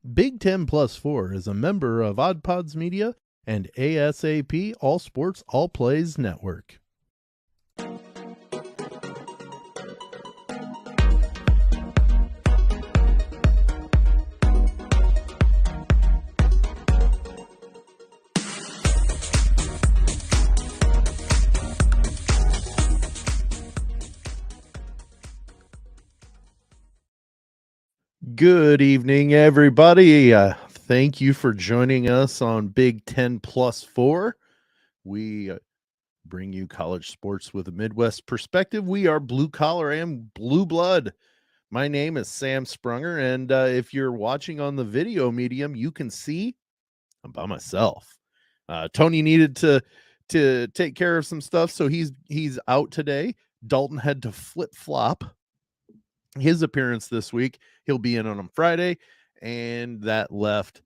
Big Ten Plus 4 is a member of Odd Pods Media and ASAP All Sports All Plays Network. Good evening, everybody. Thank you for joining us on Big Ten Plus 4. We bring you college sports with a Midwest perspective. We are blue collar and blue blood. My name is Sam Sprunger, and if you're watching on the video medium, you can see I'm by myself. Tony needed to take care of some stuff, so he's out today. Dalton had to flip-flop his appearance this week. He'll be in on Friday, and that left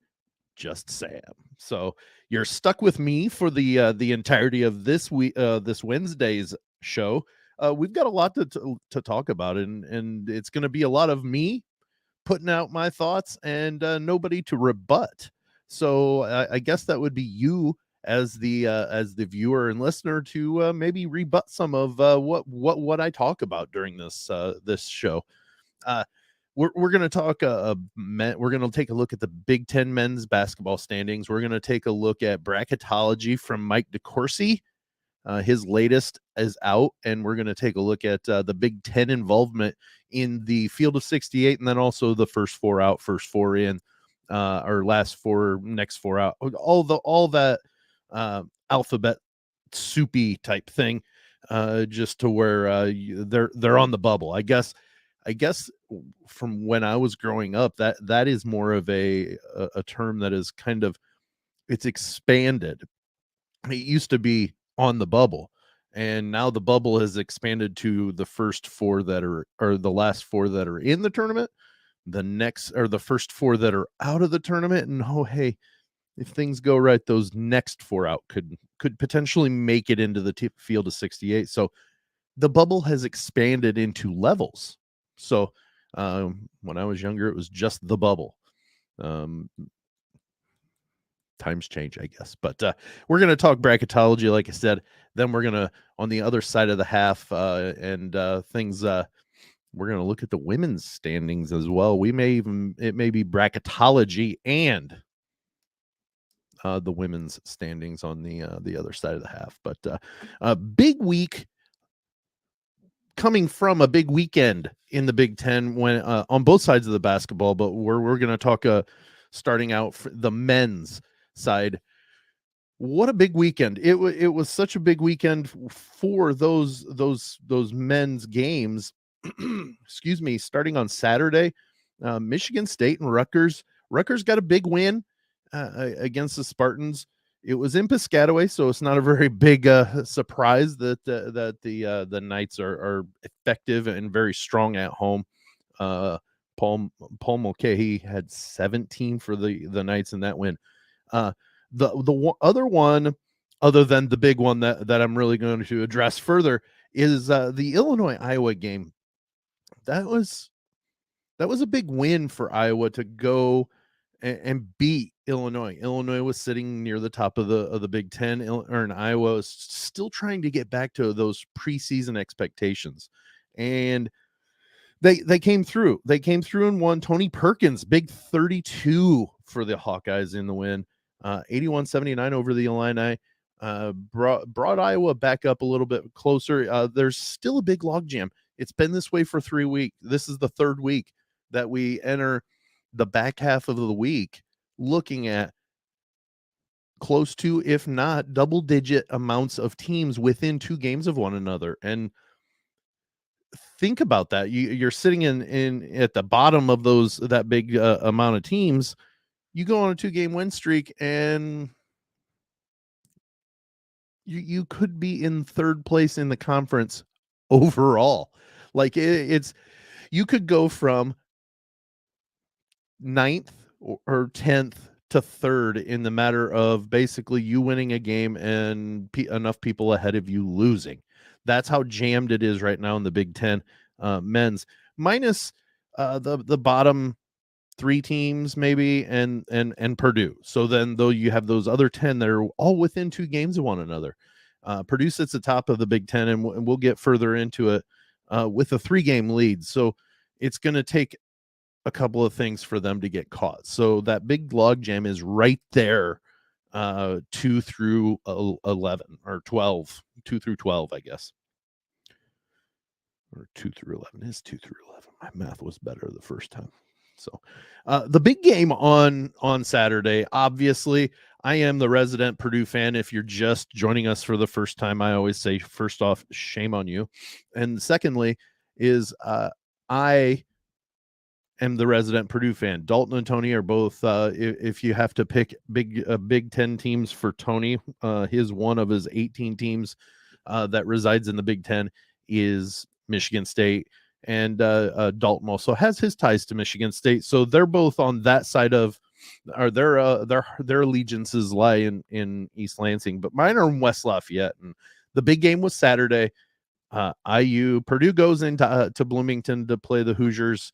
just Sam. So you're stuck with me for the entirety of this week, this Wednesday's show. We've got a lot to talk about, and it's going to be a lot of me putting out my thoughts and nobody to rebut. So I guess that would be you as the viewer and listener to maybe rebut some of what I talk about during this show. We're going to talk we're going to take a look at the Big Ten men's basketball standings. We're going to take a look at Bracketology from Mike Decourcy. His latest is out, and we're going to take a look at the Big Ten involvement in the field of 68, and then also the first four out, first four in, or last four, next four out, all that alphabet soupy type thing, just to where they're on the bubble. I guess from when I was growing up, that is more of a term that is kind of, it's expanded. It used to be on the bubble, and now the bubble has expanded to the first four that are, or the last four that are in the tournament, the next, or the first four that are out of the tournament. And oh, hey, if things go right, those next four out could potentially make it into the field of 68. So the bubble has expanded into levels. So when I was younger, it was just the bubble. Times change, I guess. But we're going to talk bracketology, like I said. Then we're going to, on the other side of the half, and things, we're going to look at the women's standings as well. It may be bracketology and the women's standings on the other side of the half. But a big week, coming from a big weekend in the Big Ten when on both sides of the basketball. But we're going to talk starting out for the men's side. What a big weekend. It was such a big weekend for those men's games. Excuse me. Starting on Saturday, Michigan State and Rutgers got a big win against the Spartans. It was in Piscataway, so it's not a very big surprise that the Knights are effective and very strong at home. Paul Mulcahy had 17 for the Knights in that win. The other one, other than the big one that I'm really going to address further, is the Illinois-Iowa game. That was a big win for Iowa to go and beat Illinois. Illinois was sitting near the top of the Big Ten, and Iowa was still trying to get back to those preseason expectations. And they came through. They came through and won. Tony Perkins, big 32 for the Hawkeyes in the win. 81-79 over the Illini. Brought Iowa back up a little bit closer. There's still a big logjam. It's been this way for 3 weeks. This is the third week that we enter the back half of the week looking at close to, if not double-digit amounts of teams within 2 games of one another. And think about that. You're sitting in at the bottom of that big amount of teams. You go on a 2-game win streak, and you could be in third place in the conference overall. Like it's you could go from 9th or 10th to 3rd in the matter of basically you winning a game and enough people ahead of you losing. That's how jammed it is right now in the Big Ten men's, minus the bottom 3 teams maybe, and Purdue. So then though you have those other 10 that are all within 2 games of one another. Purdue sits atop of the Big Ten, and we'll get further into it with a 3-game lead. So it's going to take a couple of things for them to get caught. So that big log jam is right there, 2 through 11 or 12, 2 through 12, I guess. Or 2 through 11 is 2 through 11. My math was better the first time. So the big game on Saturday, obviously, I am the resident Purdue fan. If you're just joining us for the first time, I always say, first off, shame on you. And secondly is I am the resident Purdue fan. Dalton and Tony are both, if you have to pick Big Ten teams for Tony, his one of his 18 teams that resides in the Big Ten is Michigan State. And Dalton also has his ties to Michigan State. So they're both on that side of, or their allegiances lie in East Lansing, but mine are in West Lafayette. And the big game was Saturday. Purdue goes into to Bloomington to play the Hoosiers.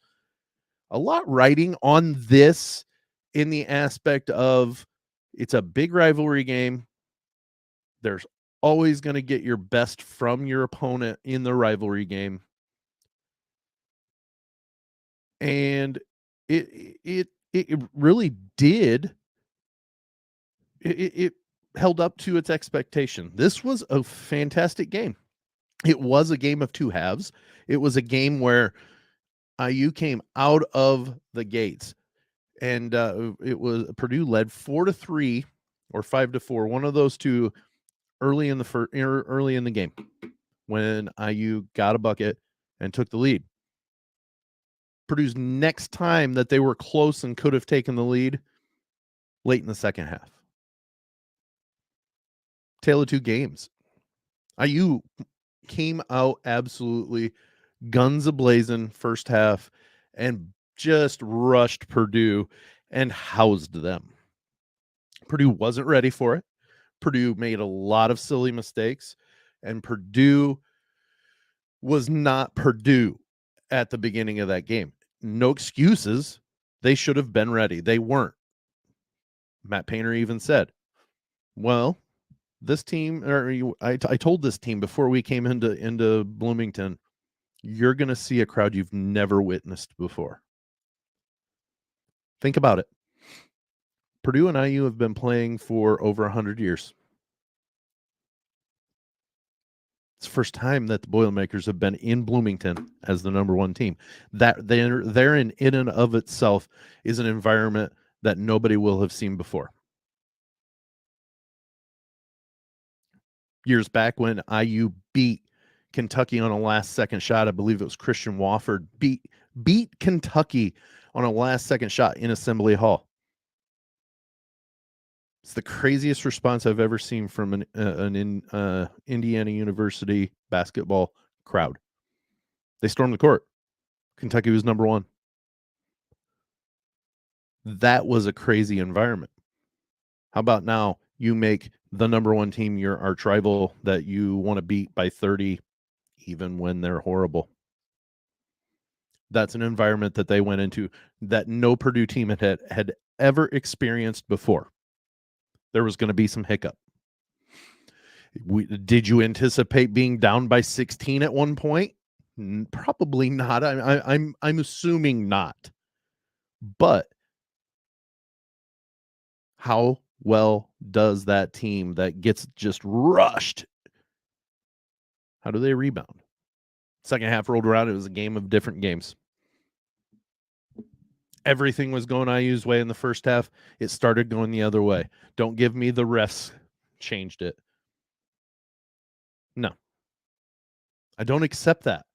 A lot riding on this in the aspect of it's a big rivalry game. There's always going to get your best from your opponent in the rivalry game. And it really did. It held up to its expectation. This was a fantastic game. It was a game of 2 halves. It was a game where IU came out of the gates, and it was Purdue led 4-3 or 5-4, one of those two, early in the game when IU got a bucket and took the lead. Purdue's next time that they were close and could have taken the lead, late in the second half. Tale of 2 games. IU came out absolutely guns a-blazing first half and just rushed Purdue and housed them. Purdue wasn't ready for it. Purdue made a lot of silly mistakes, and Purdue was not Purdue at the beginning of that game. No excuses. They should have been ready. They weren't. Matt Painter even said, well, this team, I told this team before we came into Bloomington, you're going to see a crowd you've never witnessed before. Think about it. Purdue and IU have been playing for over 100 years. It's the first time that the Boilermakers have been in Bloomington as the number 1 team. That they're in and of itself is an environment that nobody will have seen before. Years back when IU beat Kentucky on a last-second shot, I believe it was Christian Wofford beat Kentucky on a last-second shot in Assembly Hall. It's the craziest response I've ever seen from an Indiana University basketball crowd. They stormed the court. Kentucky was number 1. That was a crazy environment. How about now you make the number 1 team your arch rival that you want to beat by 30, even when they're horrible? That's an environment that they went into that no Purdue team had ever experienced before. There was going to be some hiccup. Did you anticipate being down by 16 at one point? Probably not. I'm assuming not. But how well does that team that gets just rushed, how do they rebound? Second half rolled around. It was a game of different games. Everything was going IU's way in the first half. It started going the other way. Don't give me the refs changed it. No. I don't accept that.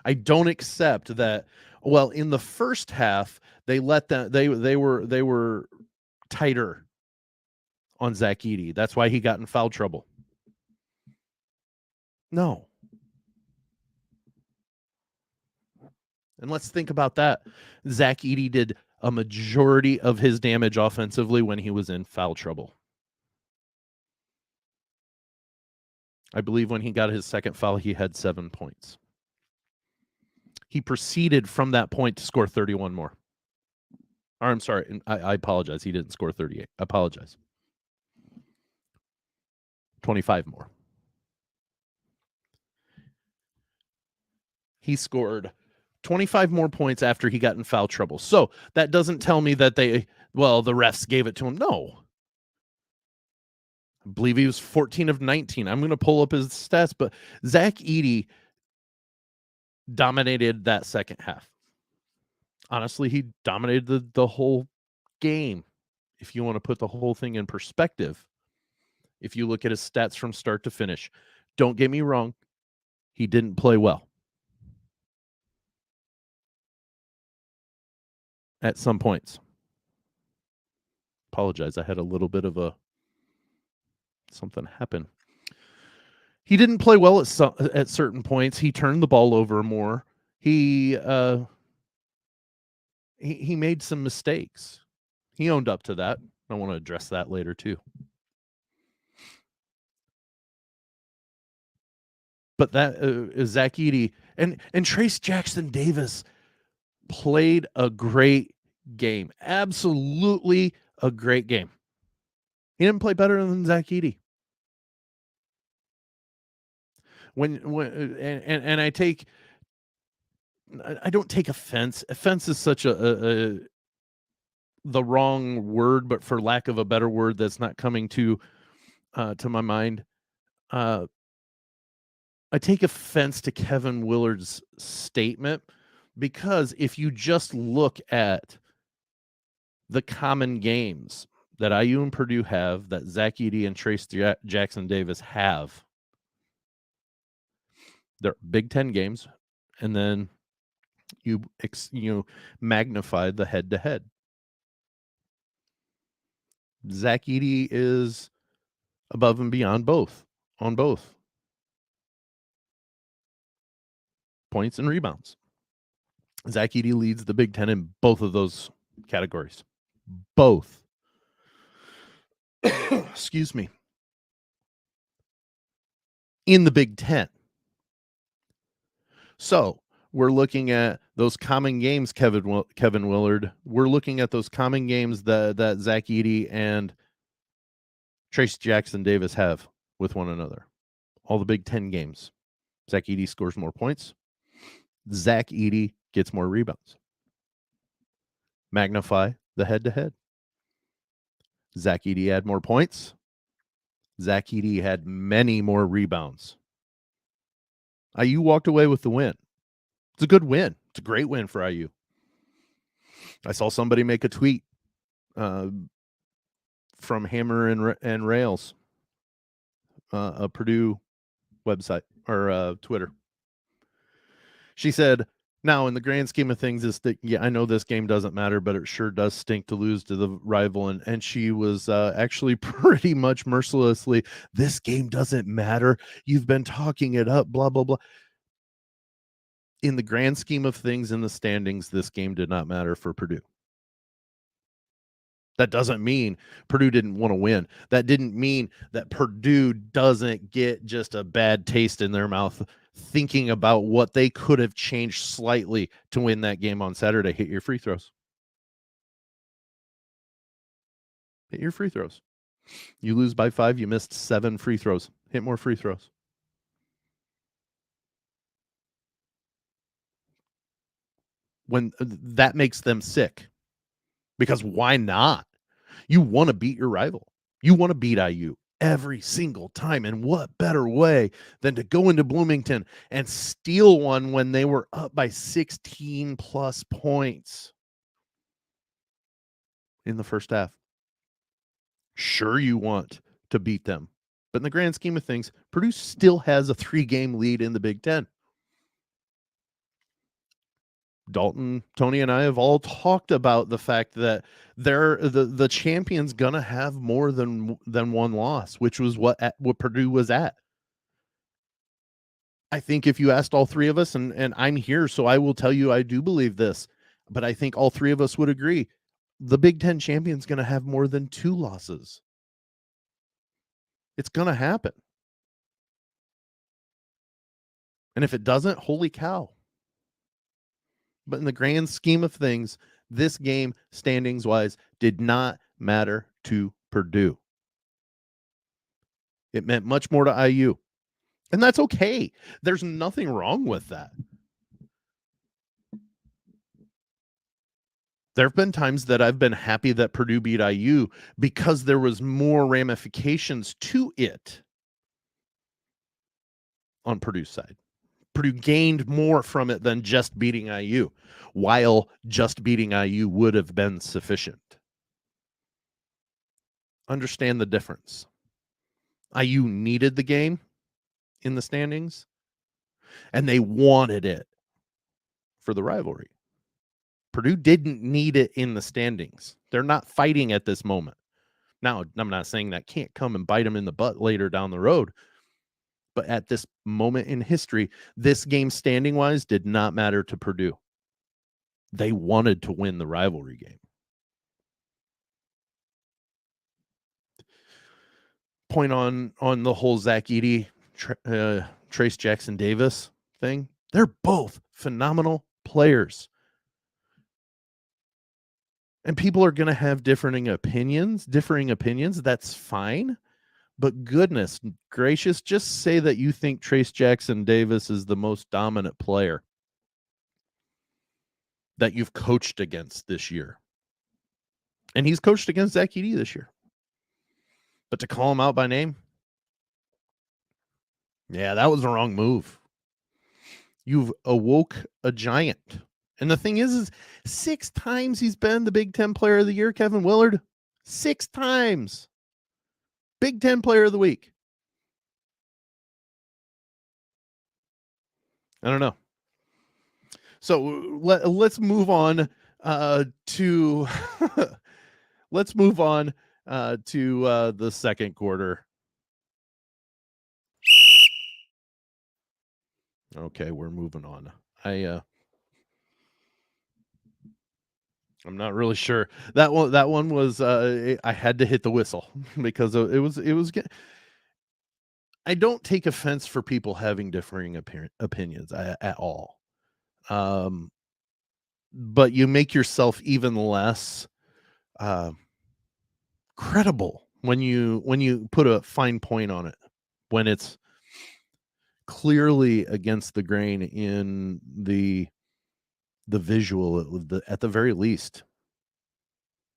I don't accept that. Well, in the first half, they let them they were tighter on Zach Edey. That's why he got in foul trouble. No. And let's think about that. Zach Edey did a majority of his damage offensively when he was in foul trouble. I believe when he got his second foul, he had 7 points. He proceeded from that point to score 31 more. Or I'm sorry, I apologize. He didn't score 38. I apologize. 25 more. He scored 25 more points after he got in foul trouble. So that doesn't tell me that the refs gave it to him. No. I believe he was 14 of 19. I'm going to pull up his stats, but Zach Edey dominated that second half. Honestly, he dominated the whole game. If you want to put the whole thing in perspective, if you look at his stats from start to finish, don't get me wrong, he didn't play well. At some points. Apologize, I had a little bit of something happen. He didn't play well at certain points. He turned the ball over more. He made some mistakes. He owned up to that. I want to address that later too. But that is Zach Edey and Trayce Jackson-Davis played a great game. Absolutely a great game. He didn't play better than Zach Edey. And I don't take offense. Offense is such the wrong word, but for lack of a better word that's not coming to my mind. I take offense to Kevin Willard's statement because if you just look at the common games that IU and Purdue have, that Zach Edey and Trayce Jackson-Davis have, they're Big Ten games, and then you magnify the head-to-head. Zach Edey is above and beyond on both. Points and rebounds. Zach Edey leads the Big Ten in both of those categories. Both. Excuse me. In the Big Ten. So we're looking at those common games, Kevin Willard. We're looking at those common games that Zach Edey and Trayce Jackson-Davis have with one another. All the Big Ten games. Zach Edey scores more points. Zach Edey gets more rebounds. Magnify the head-to-head. Zach Edey had more points. Zach Edey had many more rebounds. IU walked away with the win. It's a good win. It's a great win for IU. I saw somebody make a tweet from Hammer and Rails, a Purdue website or Twitter. She said, now, in the grand scheme of things, I know this game doesn't matter, but it sure does stink to lose to the rival. And she was actually pretty much mercilessly, this game doesn't matter. You've been talking it up, blah, blah, blah. In the grand scheme of things in the standings, this game did not matter for Purdue. That doesn't mean Purdue didn't want to win. That didn't mean that Purdue doesn't get just a bad taste in their mouth thinking about what they could have changed slightly to win that game on Saturday. Hit your free throws. Hit your free throws. You lose by 5, you missed 7 free throws. Hit more free throws. When that makes them sick. Because why not? You want to beat your rival. You want to beat IU every single time. And what better way than to go into Bloomington and steal one when they were up by 16 plus points in the first half? Sure, you want to beat them. But in the grand scheme of things, Purdue still has a 3-game lead in the Big Ten. Dalton, Tony, and I have all talked about the fact that the champion's gonna have more than one loss, which was what Purdue was at. I think if you asked all three of us, and I'm here, so I will tell you I do believe this, but I think all three of us would agree, the Big Ten champion's gonna have more than 2 losses. It's gonna happen. And if it doesn't, holy cow. But in the grand scheme of things, This game, standings-wise, did not matter to Purdue. It meant much more to IU. And that's okay. There's nothing wrong with that. There have been times that I've been happy that Purdue beat IU because there was more ramifications to it on Purdue's side. Purdue gained more from it than just beating IU, while just beating IU would have been sufficient. Understand the difference. IU needed the game in the standings, and they wanted it for the rivalry. Purdue didn't need it in the standings. They're not fighting at this moment. Now, I'm not saying that can't come and bite them in the butt later down the road, but at this moment in history, this game standing-wise did not matter to Purdue. They wanted to win the rivalry game. Point on the whole Zach Edey, Trayce Jackson-Davis thing. They're both phenomenal players. And people are going to have differing opinions. That's fine. But goodness gracious, just say that you think Trayce Jackson-Davis is the most dominant player that you've coached against this year. And he's coached against Zach Edey this year. But to call him out by name, yeah, that was the wrong move. You've awoke a giant. And the thing is 6 times he's been the Big Ten Player of the Year, Kevin Willard. 6 times. Big Ten Player of the Week. I don't know. So let's move on to let's move on to the second quarter. Okay, we're moving on. I'm not really sure. That one was I had to hit the whistle because it was I don't take offense for people having differing opinions at all. But you make yourself even less credible when you put a fine point on it, when it's clearly against the grain in the visual at the very least.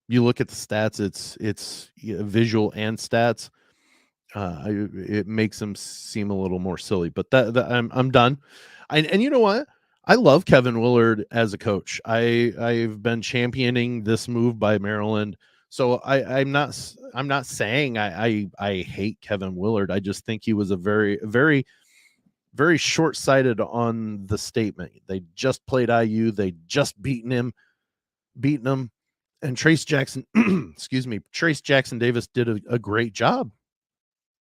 You look at the stats, it's visual and stats. It makes them seem a little more silly, but that I'm done. And you know what? I love Kevin Willard as a coach. I've been championing this move by Maryland. So I'm not saying I hate Kevin Willard. I just think he was a very, very, very short-sighted on the statement. They just played IU. They just beaten them. And Trayce Jackson, Trayce Jackson-Davis did a great job.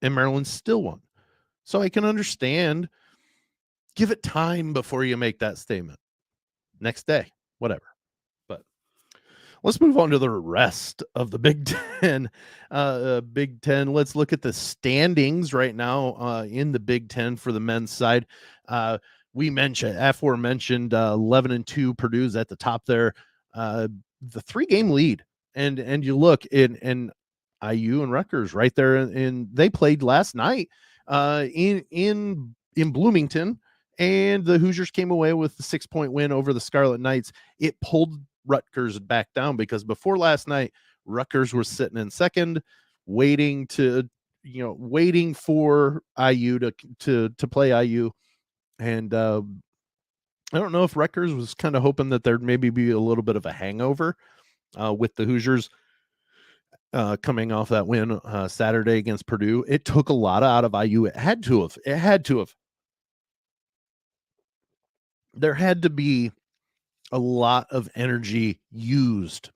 And Maryland still won. So I can understand. Give it time before you make that statement. Next day, whatever. But let's move on to the rest of the Big Ten. Big Ten. Let's look at the standings right now in the Big Ten for the men's side. We mentioned, aforementioned, 11-2 Purdue's at the top there. The 3-game lead, and you look in IU and Rutgers right there, and they played last night in Bloomington. And the Hoosiers came away with the 6-point win over the Scarlet Knights. It pulled Rutgers back down because before last night, Rutgers was sitting in second, waiting for IU to play IU. And I don't know if Rutgers was kind of hoping that there'd maybe be a little bit of a hangover with the Hoosiers coming off that win Saturday against Purdue. It took a lot out of IU. It had to have. There had to be a lot of energy used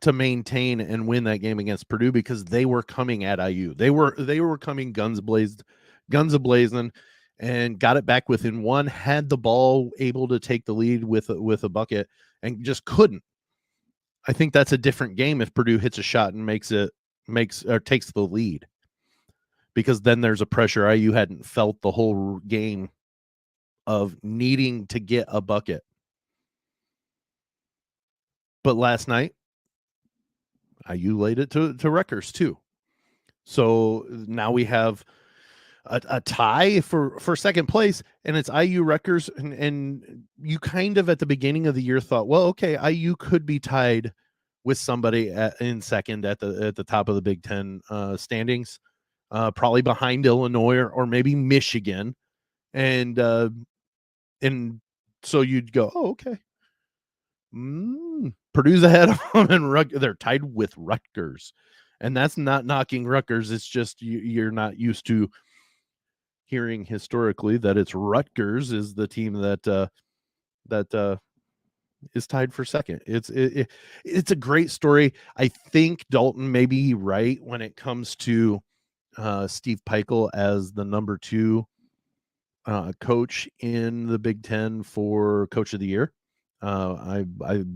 to maintain and win that game against Purdue because they were coming at IU. They were coming guns a-blazing, and got it back within one, had the ball, able to take the lead with a bucket, and just couldn't. I think that's a different game if Purdue hits a shot and takes the lead, because then there's a pressure IU hadn't felt the whole game of needing to get a bucket. But last night, IU laid it to Rutgers too. So now we have a tie for second place, and it's IU Rutgers, and you kind of at the beginning of the year thought, well, okay, IU could be tied with somebody in second at the top of the Big Ten standings, probably behind Illinois or maybe Michigan, and so you'd go, oh, okay. Purdue's ahead of them, and they're tied with Rutgers, and that's not knocking Rutgers. It's just you're not used to hearing historically that it's Rutgers is the team that is tied for second. It's a great story. I think Dalton may be right when it comes to Steve Peichel as the number 2 coach in the Big Ten for Coach of the Year.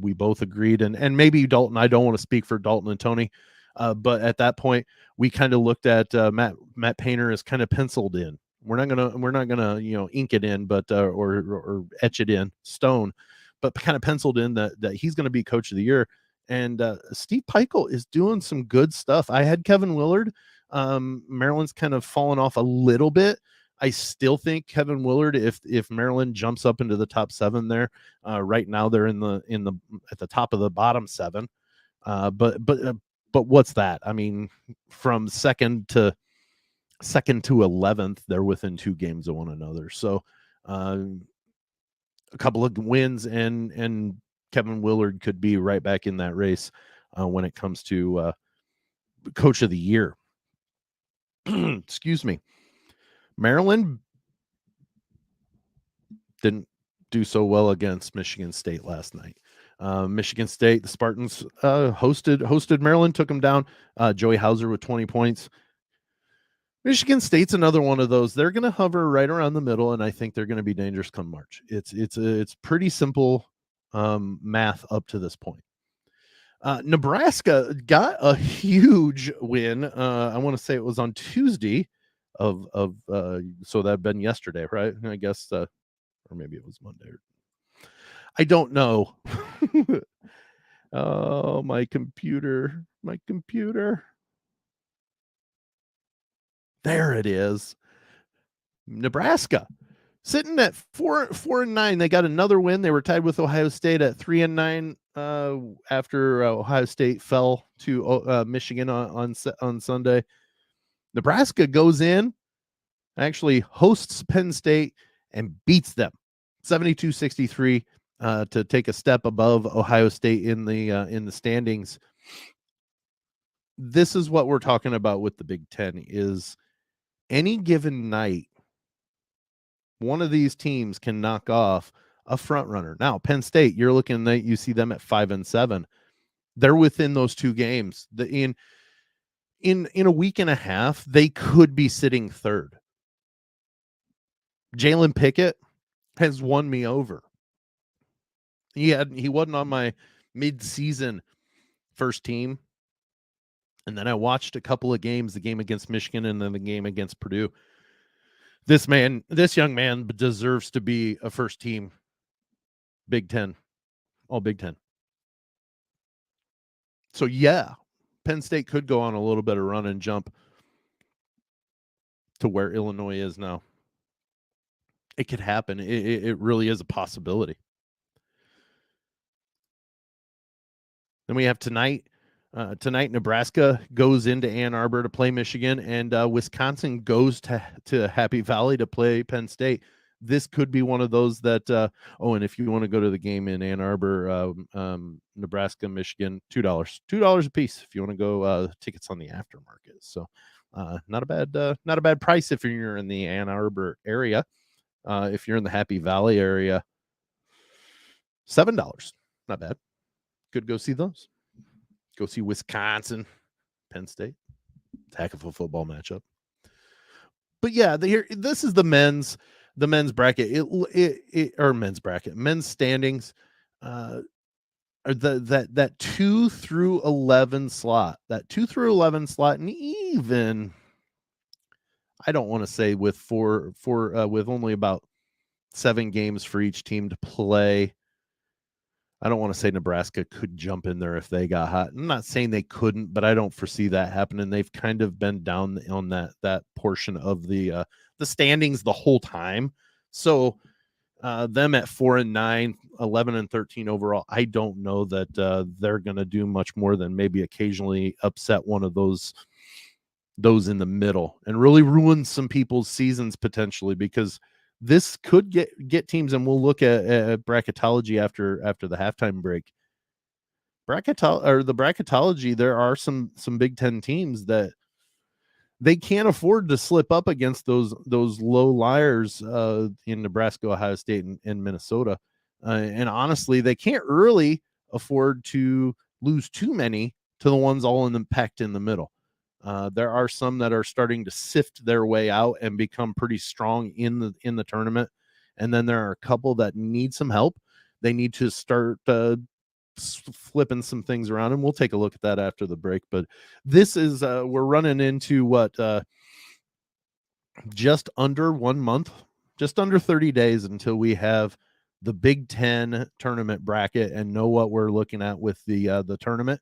We both agreed, and maybe Dalton. I don't want to speak for Dalton and Tony, but at that point, we kind of looked at Matt Painter as kind of penciled in. We're not gonna ink it in, but or etch it in stone, but kind of penciled in that he's going to be Coach of the Year. And Steve Peichel is doing some good stuff. I had Kevin Willard. Maryland's kind of fallen off a little bit. I still think Kevin Willard, if Maryland jumps up into the top 7 there, right now they're in the at the top of the bottom 7. But what's that? I mean, from second to 11th, they're within 2 games of one another. So a couple of wins and Kevin Willard could be right back in that race when it comes to Coach of the Year. Excuse me. Maryland didn't do so well against Michigan State last night. Michigan State, the Spartans hosted Maryland, took them down. Joey Hauser with 20 points. Michigan State's another one of those. They're going to hover right around the middle, and I think they're going to be dangerous come March. It's pretty simple math up to this point. Nebraska got a huge win. I want to say it was on Tuesday so that'd been yesterday, right? I guess, or maybe it was Monday. I don't know. Oh, my computer. There it is. Nebraska sitting at 4-9. They got another win. They were tied with Ohio State at 3-9 after Ohio State fell to Michigan on Sunday. Nebraska goes in, actually hosts Penn State and beats them 72-63 to take a step above Ohio State in the standings. This is what we're talking about with the Big Ten is any given night, one of these teams can knock off a front runner. Now, Penn State, you're looking at, you see them at 5-7. They're within those 2 games. In a week and a half, they could be sitting third. Jalen Pickett has won me over. He wasn't on my mid-season first team. And then I watched a couple of games, the game against Michigan and then the game against Purdue. This young man deserves to be a first team Big Ten, all Big Ten. So yeah, Penn State could go on a little bit of run and jump to where Illinois is now. It could happen. It really is a possibility. Then we have tonight. Tonight, Nebraska goes into Ann Arbor to play Michigan, and Wisconsin goes to Happy Valley to play Penn State. This could be one of those that, and if you want to go to the game in Ann Arbor, Nebraska, Michigan, $2 a piece if you want to go, tickets on the aftermarket. So not a bad price if you're in the Ann Arbor area. If you're in the Happy Valley area, $7, not bad. Could go see those. Go see Wisconsin, Penn State. It's a heck of a football matchup. But yeah, this is the men's bracket. Men's standings. Or that 2 through 11 slot. That 2 through 11 slot, and even I don't want to say with with only about 7 games for each team to play. I don't want to say Nebraska could jump in there if they got hot. I'm not saying they couldn't, but I don't foresee that happening. They've kind of been down on that portion of the standings the whole time. So them at 4-9, 11-13 overall, I don't know that they're going to do much more than maybe occasionally upset one of those in the middle and really ruin some people's seasons potentially, because this could get teams, and we'll look at bracketology after the halftime break. The bracketology, there are some Big Ten teams that they can't afford to slip up against those low liars in Nebraska, Ohio State, and Minnesota. And honestly, they can't really afford to lose too many to the ones all packed in the middle. There are some that are starting to sift their way out and become pretty strong in the tournament. And then there are a couple that need some help. They need to start flipping some things around, and we'll take a look at that after the break. But this is we're running into what just under 1 month, just under 30 days until we have the Big Ten tournament bracket and know what we're looking at with the tournament.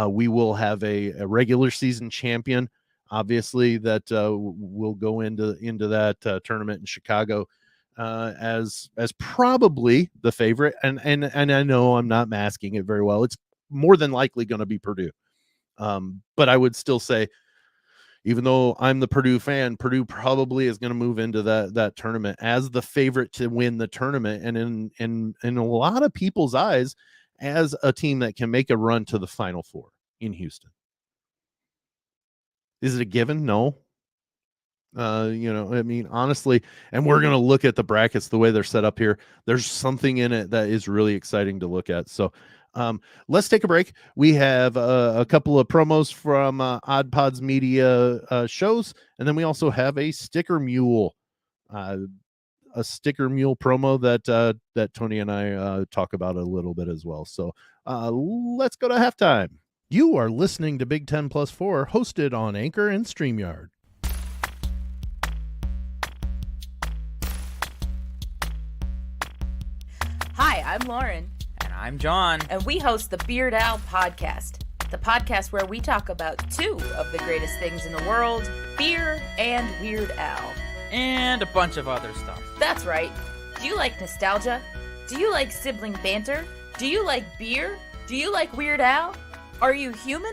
We will have a regular season champion, obviously, that will go into that tournament in Chicago as probably the favorite. And I know I'm not masking it very well. It's more than likely going to be Purdue. But I would still say, even though I'm the Purdue fan, Purdue probably is going to move into that tournament as the favorite to win the tournament, and in a lot of people's eyes, as a team that can make a run to the Final Four in Houston. Is it a given? No. I mean, honestly, and we're going to look at the brackets the way they're set up here. There's something in it that is really exciting to look at. So let's take a break. We have a couple of promos from Odd Pods Media shows, and then we also have a Sticker Mule promo that Tony and I talk about a little bit as well. So let's go to halftime. You are listening to Big 10 Plus 4, hosted on Anchor and StreamYard. Hi, I'm Lauren. And I'm John. And we host the Beard Owl podcast, the podcast where we talk about two of the greatest things in the world, beer and Weird Al. And a bunch of other stuff. That's right. Do you like nostalgia? Do you like sibling banter? Do you like beer? Do you like Weird Al? Are you human?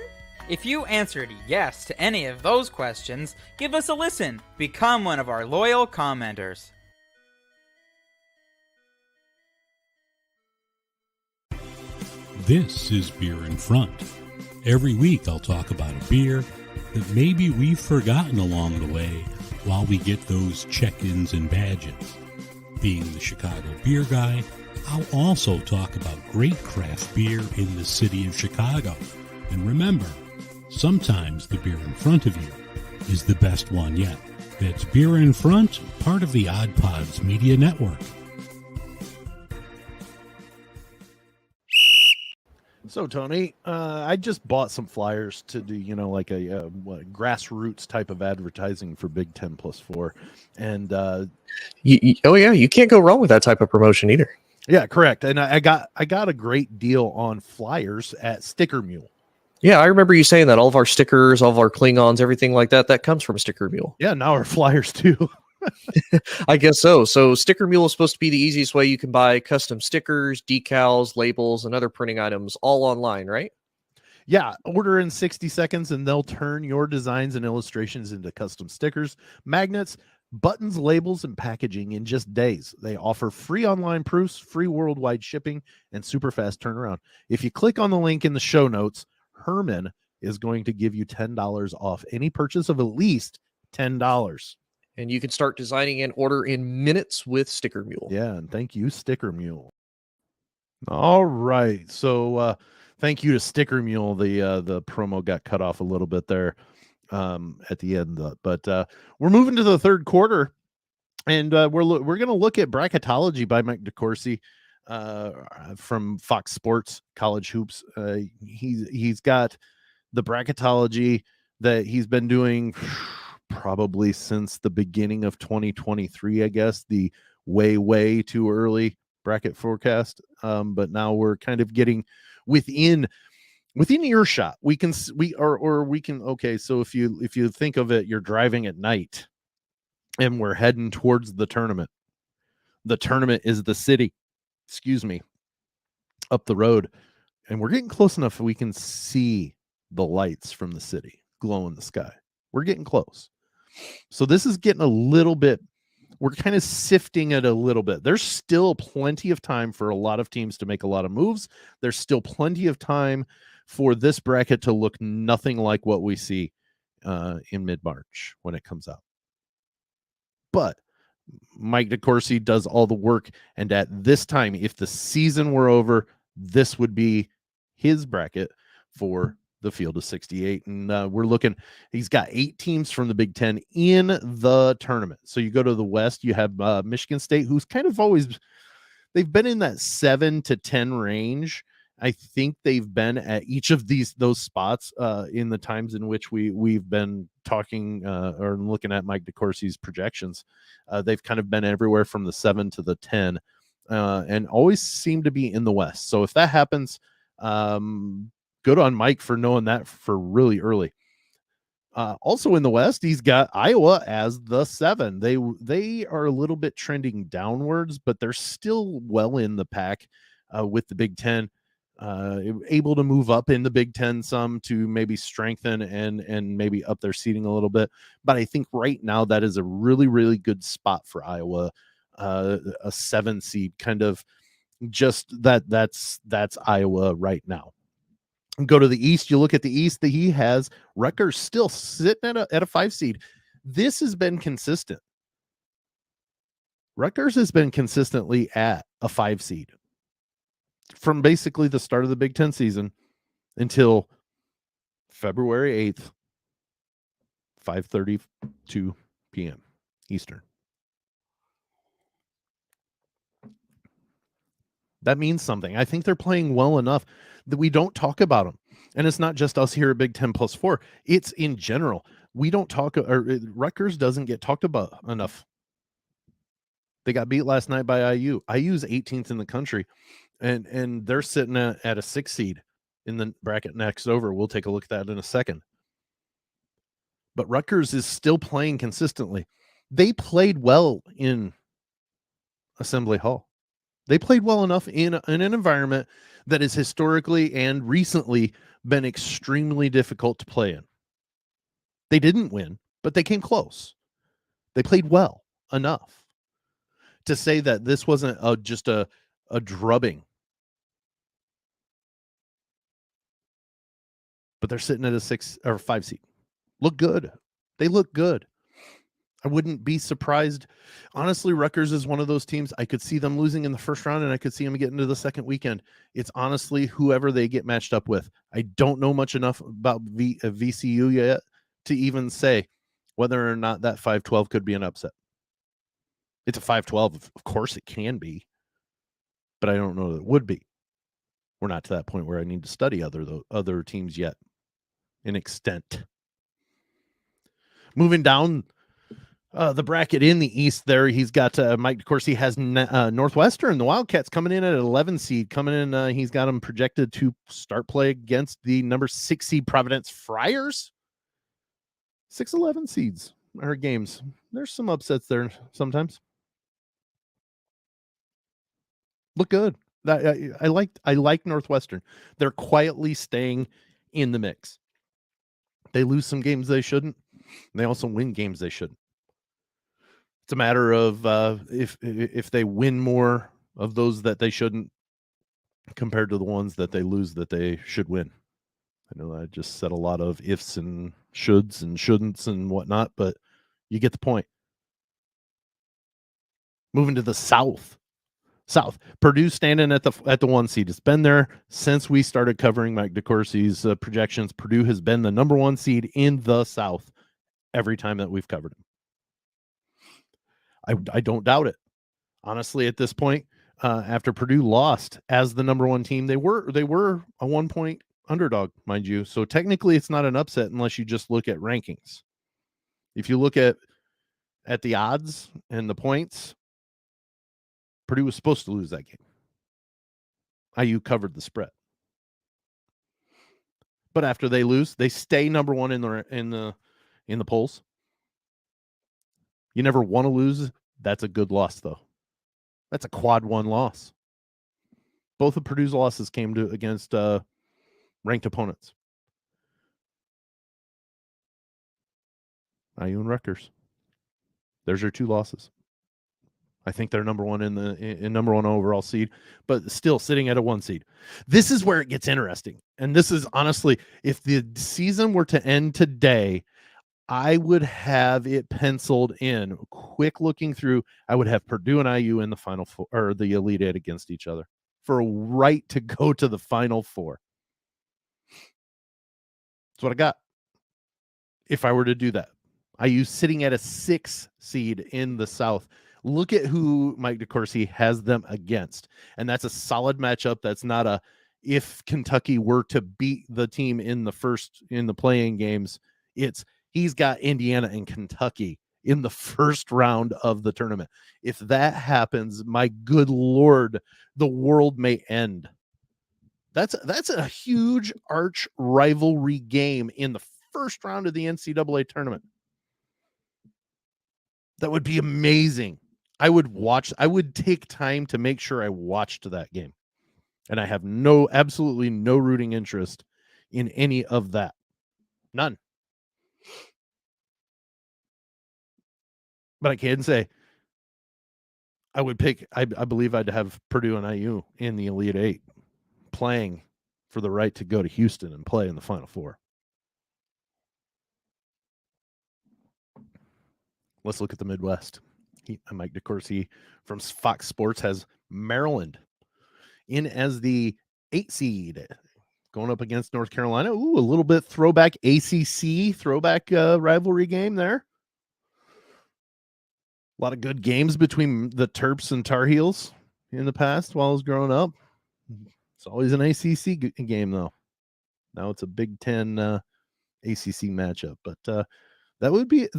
If you answered yes to any of those questions, give us a listen. Become one of our loyal commenters. This is Beer in Front. Every week I'll talk about a beer that maybe we've forgotten along the way while we get those check-ins and badges. Being the Chicago beer guy, I'll also talk about great craft beer in the city of Chicago. And remember, sometimes the beer in front of you is the best one yet. That's Beer in Front, part of the Odd Pods Media Network. So, Tony, I just bought some flyers to do, like a grassroots type of advertising for Big 10 Plus 4. And you can't go wrong with that type of promotion either. Yeah, correct. And I got a great deal on flyers at Sticker Mule. Yeah, I remember you saying that all of our stickers, all of our Klingons, everything like that comes from Sticker Mule. Yeah, now our flyers too. I guess so. So Sticker Mule is supposed to be the easiest way you can buy custom stickers, decals, labels, and other printing items all online, right? Yeah, order in 60 seconds and they'll turn your designs and illustrations into custom stickers, magnets, buttons, labels, and packaging in just days. They offer free online proofs, free worldwide shipping, and super fast turnaround. If you click on the link in the show notes, Herman is going to give you $10 off any purchase of at least $10. And you can start designing and order in minutes with Sticker Mule. Yeah, and thank you, Sticker Mule. All right, so thank you to Sticker Mule. The promo got cut off a little bit there at the end, but we're moving to the third quarter, and we're going to look at Bracketology by Mike Decourcy from Fox Sports College Hoops. He's got the Bracketology that he's been doing probably since the beginning of 2023, I guess, the way too early bracket forecast, but now we're kind of getting within earshot. We can okay, so if you think of it, you're driving at night and we're heading towards the tournament. The tournament is the city, up the road, and we're getting close enough we can see the lights from the city glow in the sky. We're getting close. So this is getting a little bit, we're kind of sifting it a little bit. There's still plenty of time for a lot of teams to make a lot of moves. There's still plenty of time for this bracket to look nothing like what we see in mid-March when it comes out. But Mike Decourcy does all the work, and at this time, if the season were over, this would be his bracket for the field of 68. And we're looking, he's got 8 teams from the Big Ten in the tournament. So you go to the West, you have Michigan State, who's kind of always, they've been in that 7 to 10 range. I think they've been at each of those spots in the times in which we've been talking or looking at Mike Decourcy's projections. They've kind of been everywhere from the 7 to the 10 and always seem to be in the West. So if that happens, good on Mike for knowing that for really early. Also in the West, he's got Iowa as the 7. They are a little bit trending downwards, but they're still well in the pack with the Big Ten. Able to move up in the Big Ten some to maybe strengthen and maybe up their seating a little bit. But I think right now that is a really, really good spot for Iowa. A 7 seed, kind of just that's Iowa right now. Go to the East. You look at the East that he has Rutgers still sitting at a 5 seed. This has been consistent. Rutgers has been consistently at a 5 seed from basically the start of the Big Ten season until February 8th, 5:32 p.m. Eastern. That means something. I think they're playing well enough that we don't talk about them. And it's not just us here at Big Ten Plus 4. It's in general. We don't talk, or Rutgers doesn't get talked about enough. They got beat last night by IU. IU's 18th in the country, and they're sitting at a 6 seed in the bracket next over. We'll take a look at that in a second. But Rutgers is still playing consistently. They played well in Assembly Hall. They played well enough in an environment that has historically and recently been extremely difficult to play in. They didn't win, but they came close. They played well enough to say that this wasn't just a drubbing. But they're sitting at a 6 or 5 seed. Look good. They look good. I wouldn't be surprised. Honestly, Rutgers is one of those teams. I could see them losing in the first round, and I could see them getting to the second weekend. It's honestly whoever they get matched up with. I don't know much enough about VCU yet to even say whether or not that 5-12 could be an upset. It's a 5-12. Of course it can be, but I don't know that it would be. We're not to that point where I need to study other teams yet in extent. Moving down the bracket in the East there, he's got Mike Decourcy has Northwestern, the Wildcats, coming in at an 11 seed. Coming in, he's got them projected to start play against the number 6 seed Providence Friars. 6-11 seeds are games. There's some upsets there sometimes. Look good. I like Northwestern. They're quietly staying in the mix. They lose some games they shouldn't. They also win games they shouldn't. It's a matter of if they win more of those that they shouldn't compared to the ones that they lose that they should win. I know I just said a lot of ifs and shoulds and shouldn'ts and whatnot, but you get the point. Moving to the South. Purdue standing at the 1 seed. It's been there since we started covering Mike Decourcy's projections. Purdue has been the number 1 seed in the South every time that we've covered him. I don't doubt it. Honestly, at this point, after Purdue lost as the number 1 team, they were a 1-point underdog, mind you. So technically it's not an upset unless you just look at rankings. If you look at the odds and the points, Purdue was supposed to lose that game. IU covered the spread. But after they lose, they stay number one in the polls. You never want to lose. That's a good loss, though. That's a quad one loss. Both of Purdue's losses came against ranked opponents. IU and Rutgers. There's your two losses. I think they're number one in number one overall seed, but still sitting at a 1 seed. This is where it gets interesting. And this is honestly, if the season were to end today, I would have it penciled in. Quick looking through, I would have Purdue and IU in the Final Four, or the Elite Eight against each other for a right to go to the Final Four. That's what I got. If I were to do that, IU sitting at a 6 seed in the South. Look at who Mike Decourcy has them against. And that's a solid matchup. That's not a, if Kentucky were to beat the team in the playing games, he's got Indiana and Kentucky in the first round of the tournament. If that happens, my good Lord, the world may end. That's a huge arch rivalry game in the first round of the NCAA tournament. That would be amazing. I would take time to make sure I watched that game. And I have absolutely no rooting interest in any of that. None. But I can say I would pick, I believe I'd have Purdue and IU in the Elite Eight playing for the right to go to Houston and play in the Final Four. Let's look at the Midwest. Mike Decourcy from Fox Sports has Maryland in as the 8 seed, going up against North Carolina. Ooh, a little bit throwback ACC rivalry game there. A lot of good games between the Terps and Tar Heels in the past while I was growing up. It's always an ACC game, though. Now it's a Big Ten ACC matchup. But that would be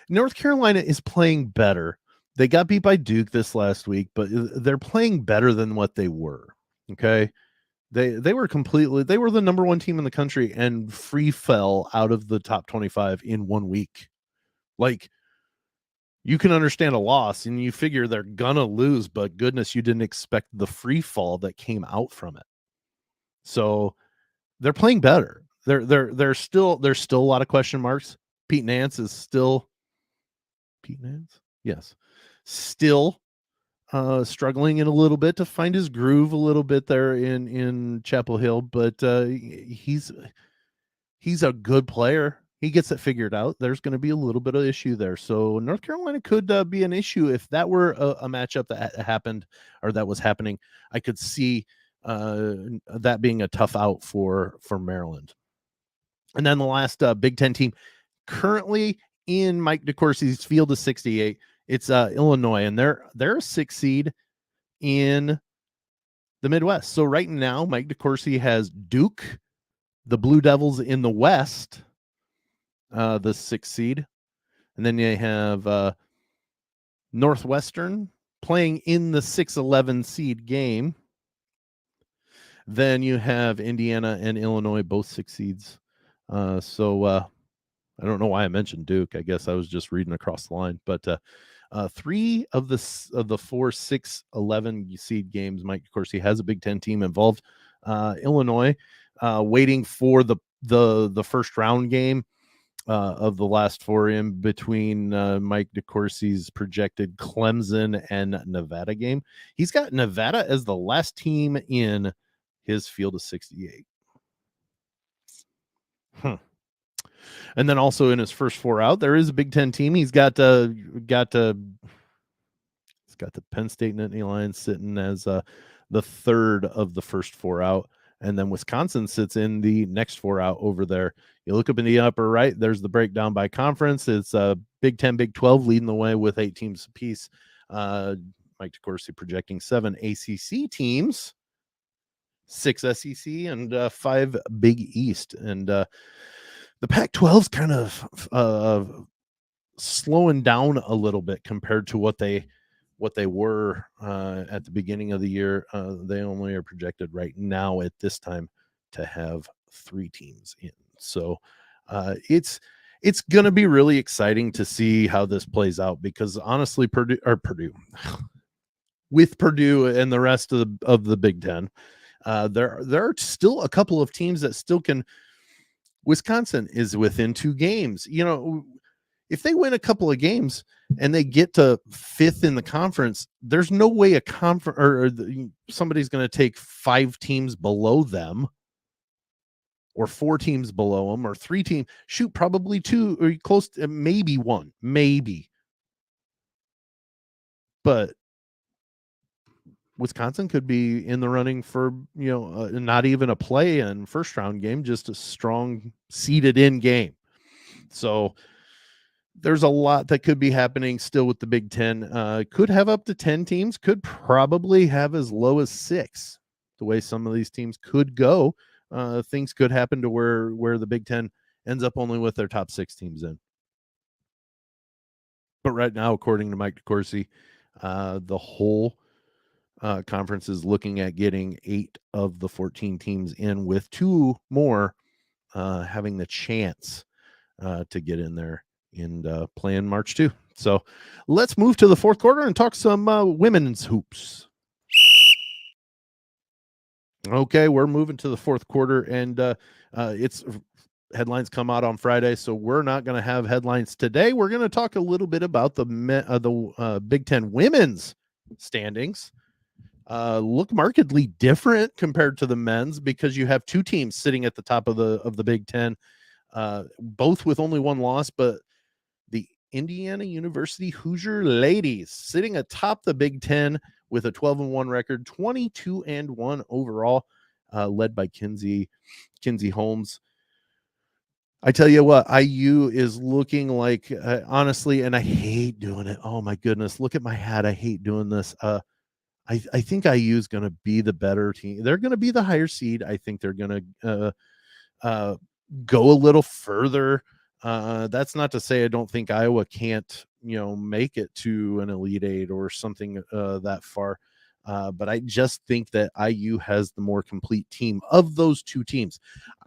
North Carolina is playing better. They got beat by Duke this last week, but they're playing better than what they were. Okay. They were the number one team in the country and free fell out of the top 25 in 1 week. Like, you can understand a loss and you figure they're gonna lose, but goodness, you didn't expect the free fall that came out from it. So they're playing better. There's still a lot of question marks. Pete Nance is still still struggling in a little bit to find his groove a little bit there in Chapel Hill, but he's a good player. He gets it figured out. There's going to be a little bit of issue there. So North Carolina could be an issue if that were a matchup that happened or that was happening. I could see that being a tough out for Maryland. And then the last Big Ten team currently in Mike Decourcy's field of 68, it's Illinois, and they're a 6 seed in the Midwest. So right now, Mike Decourcy has Duke, the Blue Devils in the West, the 6 seed, and then you have Northwestern playing in the 6-11 seed game. Then you have Indiana and Illinois, both 6 seeds. So I don't know why I mentioned Duke. I guess I was just reading across the line. But 3 of the 4 6-11 seed games, Mike Decourcy has a Big Ten team involved. Illinois waiting for the first round game of the last 4 in between Mike Decourcy's projected Clemson and Nevada game. He's got Nevada as the last team in his field of 68. And then also in his first 4 out, there is a Big Ten team. He's got the Penn State Nittany Lions sitting as the third of the first 4 out. And then Wisconsin sits in the next 4 out over there. You look up in the upper right, there's the breakdown by conference. It's Big 10, Big 12 leading the way with 8 teams apiece. Mike Decourcy projecting 7 ACC teams, 6 SEC, and 5 Big East. And the Pac-12's kind of slowing down a little bit compared to what they what they were at the beginning of the year. They only are projected right now at this time to have 3 teams in. So it's going to be really exciting to see how this plays out, because honestly, Purdue with Purdue and the rest of the Big Ten, there are still a couple of teams that still can. Wisconsin is within 2 games. If they win a couple of games and they get to 5th in the conference, there's no way a conference or somebody's going to take 5 teams below them, or 4 teams below them, or 3 teams. Shoot, probably 2 or close to maybe 1, maybe. But Wisconsin could be in the running for, not even a play-in first round game, just a strong seeded in game. So there's a lot that could be happening still with the Big Ten. Could have up to 10 teams, could probably have as low as 6. The way some of these teams could go, things could happen to where the Big Ten ends up only with their top 6 teams in. But right now, according to Mike Decourcy, the whole conference is looking at getting 8 of the 14 teams in, with 2 more having the chance to get in there and play in March 2. So let's move to the fourth quarter and talk some women's hoops. Okay, we're moving to the fourth quarter, and it's headlines come out on Friday, so we're not going to have headlines today. We're going to talk a little bit about the Big Ten women's standings. Look markedly different compared to the men's, because you have 2 teams sitting at the top of the Big Ten, both with only 1 loss, but the Indiana University Hoosier ladies sitting atop the Big Ten with a 12-1 record, 22-1 overall, led by Kinsey Holmes. I tell you what, IU is looking like, honestly, and I hate doing it. Oh my goodness, look at my hat. I hate doing this. I think IU is going to be the better team. They're going to be the higher seed. I think they're going to go a little further. That's not to say I don't think Iowa can't, make it to an Elite 8 or something that far. But I just think that IU has the more complete team of those 2 teams.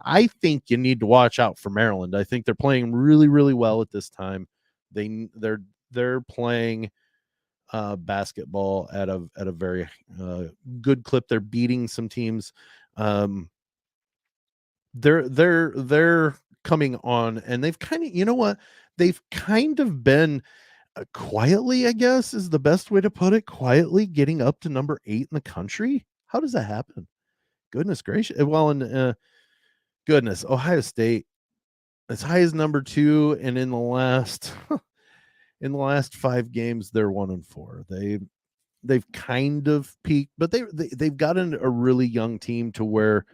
I think you need to watch out for Maryland. I think they're playing really, really well at this time. They're playing basketball at a very good clip. They're beating some teams. They're coming on, and they've kind of been quietly, I guess is the best way to put it, quietly getting up to number 8 in the country. How does that happen? Goodness gracious. Well, and goodness, Ohio State as high as number 2, and in the last 5 games they're 1-4. They've kind of peaked, but they've gotten a really young team to where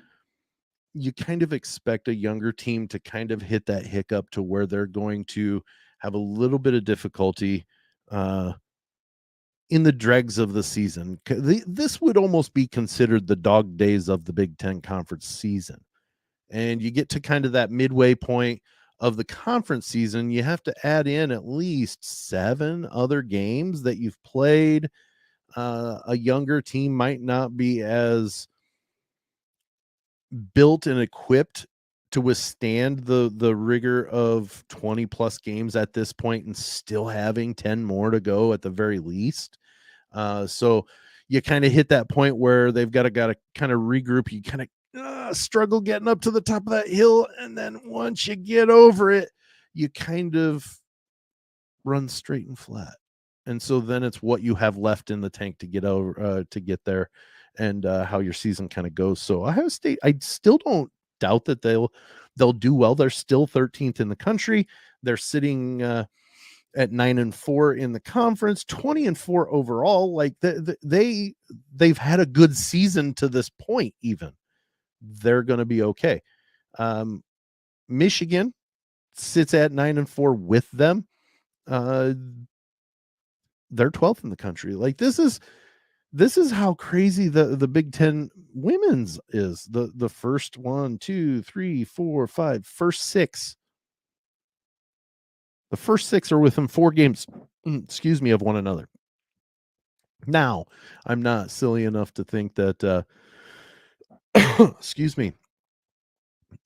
you kind of expect a younger team to kind of hit that hiccup to where they're going to have a little bit of difficulty in the dregs of the season. This would almost be considered the dog days of the Big Ten conference season. And you get to kind of that midway point of the conference season, you have to add in at least 7 other games that you've played. A younger team might not be as built and equipped to withstand the rigor of 20 plus games at this point, and still having 10 more to go at the very least. So you kind of hit that point where they've got to kind of regroup. You kind of struggle getting up to the top of that hill, and then once you get over it, you kind of run straight and flat. And so then it's what you have left in the tank to get over to get there, and how your season kind of goes. So Ohio State, I still don't doubt that they'll do well. They're still 13th in the country. They're sitting at 9-4 in the conference, 20-4 overall. Like they've had a good season to this point. Even they're going to be okay. Michigan sits at 9-4 with them. They're 12th in the country. Like this is how crazy the Big Ten women's is. The first 1, 2, 3, 4, 5, first 6. The first 6 are within 4 games, of one another. Now, I'm not silly enough to think that excuse me,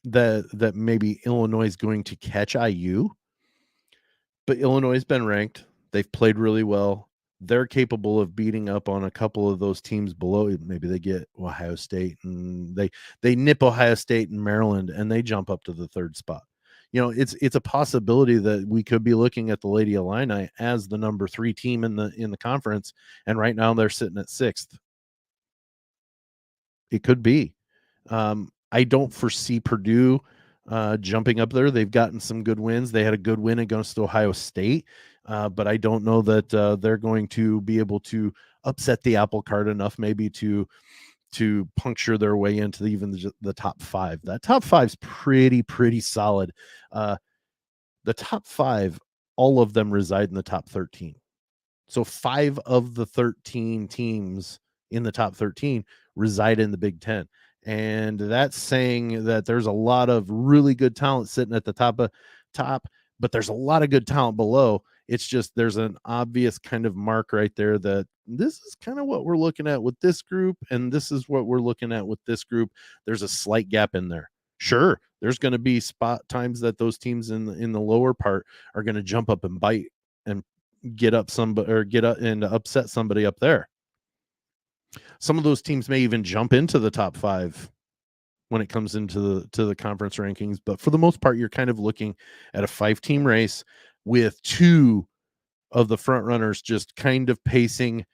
that maybe Illinois is going to catch IU, but Illinois has been ranked. They've played really well. They're capable of beating up on a couple of those teams below. Maybe they get Ohio State and they nip Ohio State and Maryland and they jump up to the third spot. You know, it's a possibility that we could be looking at the Lady Illini as the number 3 team in the conference, and right now they're sitting at 6th. It could be. I don't foresee Purdue jumping up there. They've gotten some good wins. They had a good win against Ohio State, but I don't know that they're going to be able to upset the apple cart enough, maybe to puncture their way into even the top 5. That top 5 is pretty solid. The top 5, all of them reside in the top 13. So 5 of the 13 teams in the top 13 reside in the Big Ten. And that's saying that there's a lot of really good talent sitting at the top, but there's a lot of good talent below. It's just there's an obvious kind of mark right there that this is kind of what we're looking at with this group, and this is what we're looking at with this group. There's a slight gap in there. Sure, there's going to be spot times that those teams in the lower part are going to jump up and bite and get up somebody or get up and upset somebody up there. Some of those teams may even jump into the top 5 when it comes into the conference rankings, but for the most part, you're kind of looking at a 5-team race with 2 of the front runners just kind of pacing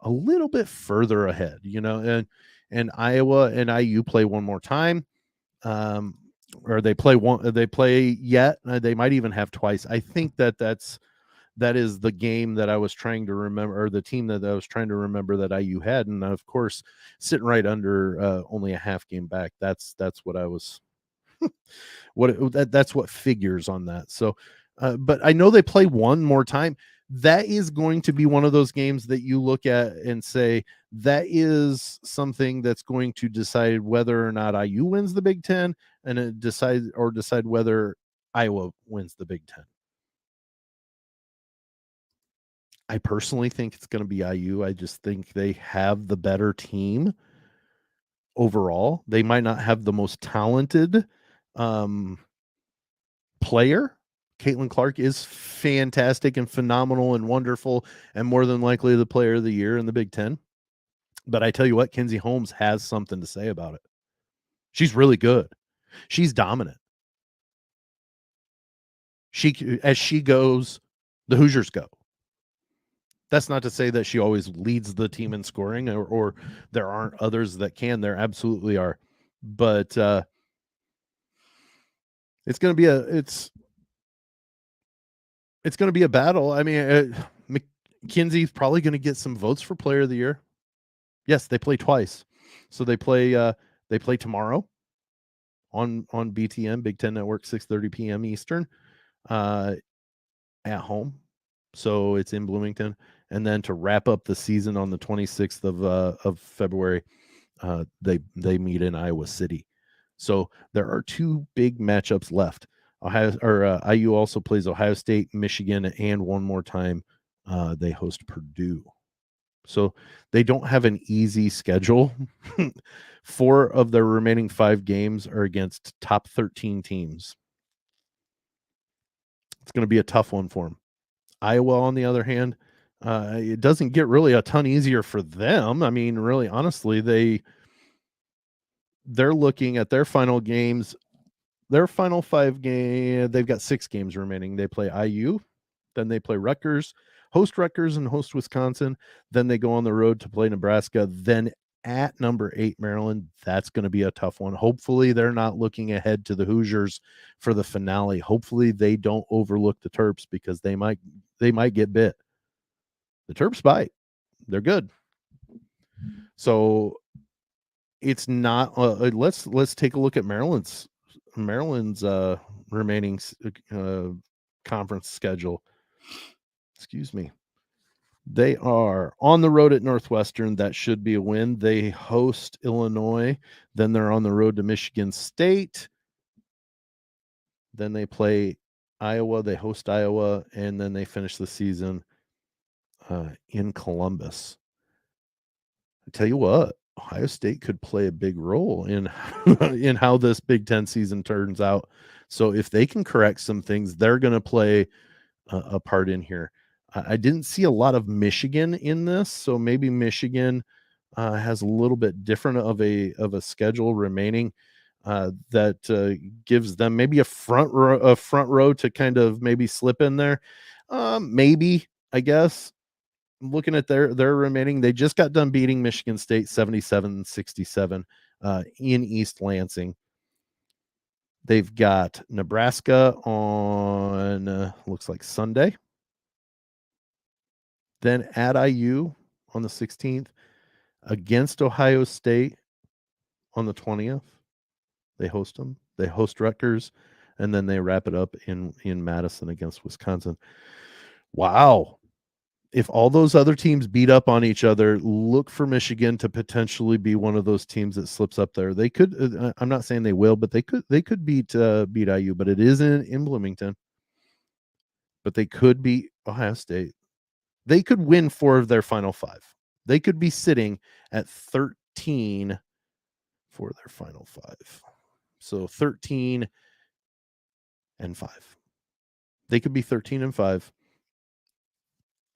a little bit further ahead, you know, and Iowa and IU play one more time. Or they play yet. They might even have twice. I think that is the game that I was trying to remember, or the team that I was trying to remember that IU had. And of course, sitting right under only a half game back. That's what I was, that's what figures on that. So, but I know they play one more time. That is going to be one of those games that you look at and say, that is something that's going to decide whether or not IU wins the Big Ten, and it decide whether Iowa wins the Big Ten. I personally think it's going to be IU. I just think they have the better team overall. They might not have the most talented player. Caitlin Clark is fantastic and phenomenal and wonderful and more than likely the player of the year in the Big Ten. But I tell you what, Kinsey Holmes has something to say about it. She's really good. She's dominant. As she goes, the Hoosiers go. That's not to say that she always leads the team in scoring, or there aren't others that can. There absolutely are. But it's going to be a battle. I mean, McKinsey's probably going to get some votes for player of the year. Yes, they play twice. So they play tomorrow on BTN, Big Ten Network, 6:30 p.m. Eastern, at home. So it's in Bloomington. And then to wrap up the season on the 26th of February, they meet in Iowa City. So there are 2 big matchups left. IU also plays Ohio State, Michigan, and one more time they host Purdue. So they don't have an easy schedule. 4 of their remaining 5 games are against top 13 teams. It's going to be a tough one for them. Iowa, on the other hand, it doesn't get really a ton easier for them. I mean, really, honestly, they're looking at their final games, their final 5 games. They've got 6 games remaining. They play IU, then they play Rutgers, host Rutgers and host Wisconsin. Then they go on the road to play Nebraska. Then at number 8, Maryland. That's going to be a tough one. Hopefully they're not looking ahead to the Hoosiers for the finale. Hopefully they don't overlook the Terps, because they might get bit. The Terps bite. They're good. So it's not let's take a look at Maryland's remaining conference schedule. Excuse me. They are on the road at Northwestern. That should be a win. They host Illinois. Then they're on the road to Michigan State. Then they play Iowa. They host Iowa. And then they finish the season in Columbus. I tell you what, Ohio State could play a big role in in how this Big Ten season turns out. So if they can correct some things, they're going to play a part in here. I didn't see a lot of Michigan in this, so maybe Michigan has a little bit different of a schedule remaining that gives them maybe a front row to kind of maybe slip in there. Maybe, I guess. Looking at their remaining, they just got done beating Michigan State 77-67 in East Lansing. They've got Nebraska on looks like Sunday. Then at IU on the 16th, against Ohio State on the 20th. They host them. They host Rutgers, and then they wrap it up in Madison against Wisconsin. Wow. If all those other teams beat up on each other, look for Michigan to potentially be one of those teams that slips up there. They could. I'm not saying they will, but they could beat IU. But it is in Bloomington. But they could beat Ohio State. They could win 4 of their final 5. They could be sitting at 13 for their final 5. So 13-5. They could be 13-5.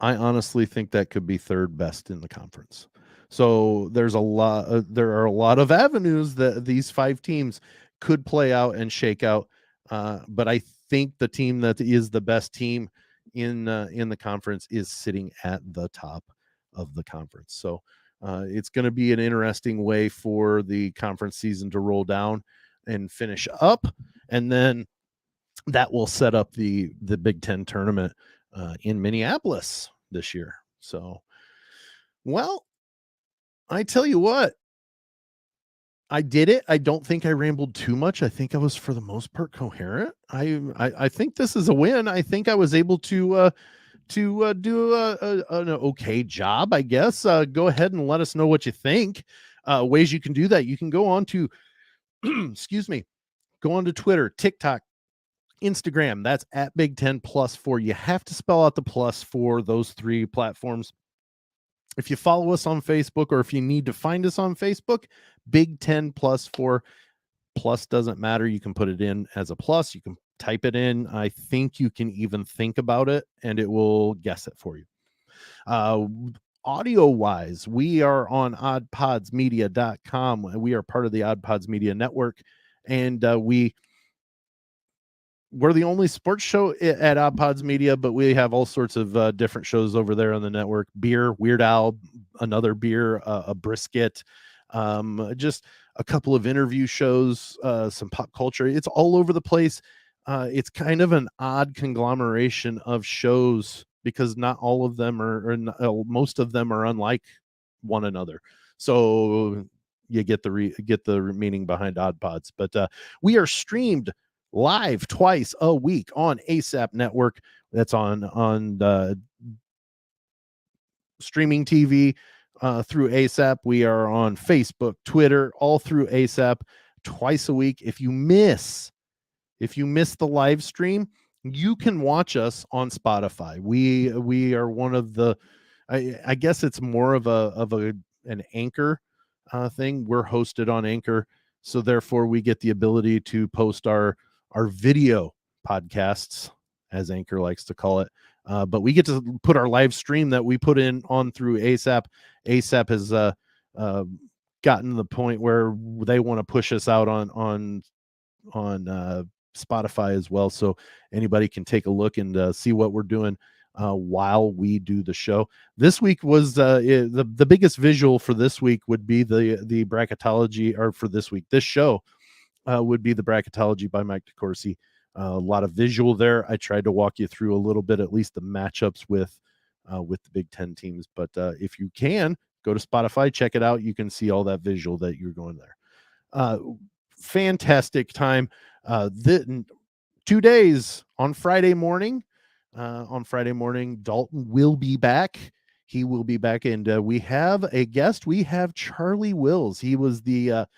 I honestly think that could be third best in the conference. So there are a lot of avenues that these 5 teams could play out and shake out. But I think the team that is the best team in the conference is sitting at the top of the conference. So it's going to be an interesting way for the conference season to roll down and finish up, and then that will set up the Big Ten tournament in Minneapolis this year. So, well, I tell you what, I did it. I don't think I rambled too much. I think I was, for the most part, coherent. I think this is a win. I think I was able to do an okay job, I guess. Go ahead and let us know what you think. Ways you can do that. You can go on to, excuse me, go on to Twitter, TikTok, Instagram. That's at Big Ten Plus 4. You have to spell out the plus for those 3 platforms. If you follow us on Facebook, or if you need to find us on Facebook, Big Ten Plus 4. Plus doesn't matter. You can put it in as a plus. You can type it in. I think you can even think about it, and it will guess it for you. Audio-wise, we are on oddpodsmedia.com. We are part of the Odd Pods Media Network, and we're the only sports show at Odd Pods Media, but we have all sorts of different shows over there on the network. Beer, Weird Al, another beer, a brisket, just a couple of interview shows, some pop culture. It's all over the place. It's kind of an odd conglomeration of shows because not all of them most of them are unlike one another. So you get the meaning behind Odd Pods. But we are streamed live twice a week on ASAP Network. That's on streaming TV through ASAP. We are on Facebook, Twitter, all through ASAP twice a week. If you miss the live stream, you can watch us on Spotify. We are one of the, I guess it's more of an Anchor thing. We're hosted on Anchor, so therefore we get the ability to post our video podcasts, as Anchor likes to call it. But we get to put our live stream that we put on through ASAP. ASAP has gotten to the point where they want to push us out on Spotify as well, so anybody can take a look and see what we're doing while we do the show. This week was the biggest visual for this week would be the bracketology, or for this week, this show would be the bracketology by Mike Decourcy. A lot of visual there. I tried to walk you through a little bit, at least the matchups with the Big Ten teams. But if you can, go to Spotify, check it out. You can see all that visual that you're going there. Fantastic time. 2 days on Friday morning. Dalton will be back. He will be back, and we have a guest. We have Charlie Wills. He was a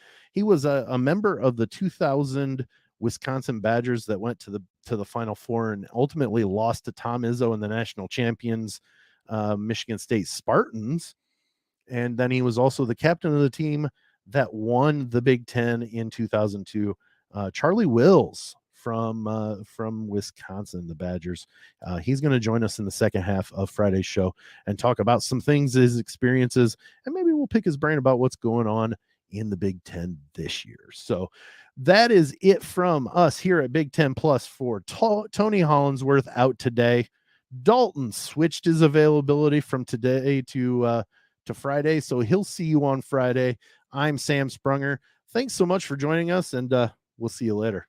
member of the 2000 Wisconsin Badgers that went to the Final Four and ultimately lost to Tom Izzo and the national champions, Michigan State Spartans. And then he was also the captain of the team that won the Big Ten in 2002. Charlie Wills from Wisconsin, the Badgers. He's going to join us in the second half of Friday's show and talk about some things, his experiences, and maybe we'll pick his brain about what's going on in the Big Ten this year. So that is it from us here at Big Ten Plus for Tony Hollinsworth out today. Dalton switched his availability from today to Friday, so he'll see you on Friday. I'm Sam Sprunger. Thanks so much for joining us, and we'll see you later.